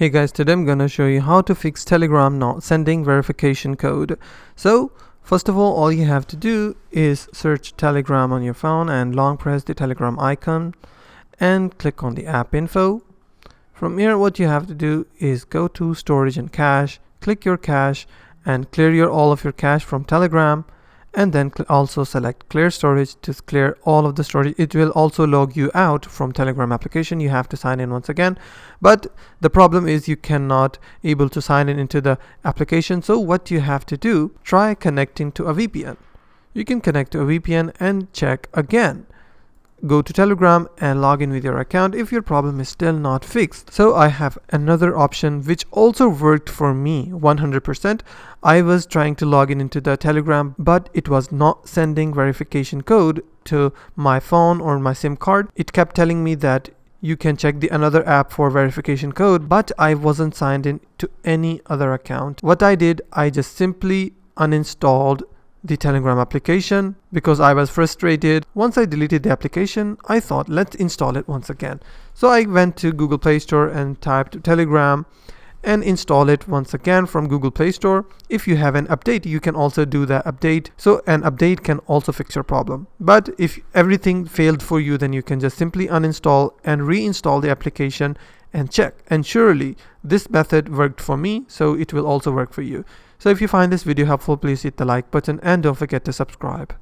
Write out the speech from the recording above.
Hey guys, today I'm gonna show you how to fix Telegram not sending verification code. So first of all you have to do is search Telegram on your phone and long press the Telegram icon and click on the app info. From here what you have to do is go to storage and cache, click your cache and clear all of your cache from Telegram, and then also select clear storage to clear all of the storage. It will also log you out from Telegram application. You have to sign in once again, but the problem is you cannot able to sign in into the application. So what you have to do, try connecting to a VPN. You can connect to a VPN and check again. Go to Telegram and log in with your account if your problem is still not fixed. So I have another option which also worked for me 100%. I was trying to log in into the Telegram, but it was not sending verification code to my phone or my SIM card. It kept telling me that you can check the another app for verification code, but I wasn't signed in to any other account. What I did, I just simply uninstalled the Telegram application because I was frustrated. Once I deleted the application, I thought let's install it once again. So I went to Google Play Store and typed Telegram and install it once again from Google Play Store. If you have an update, you can also do the update. So an update can also fix your problem. But if everything failed for you, then you can just simply uninstall and reinstall the application and check. And surely this method worked for me, so it will also work for you. So if you find this video helpful, please hit the like button and don't forget to subscribe.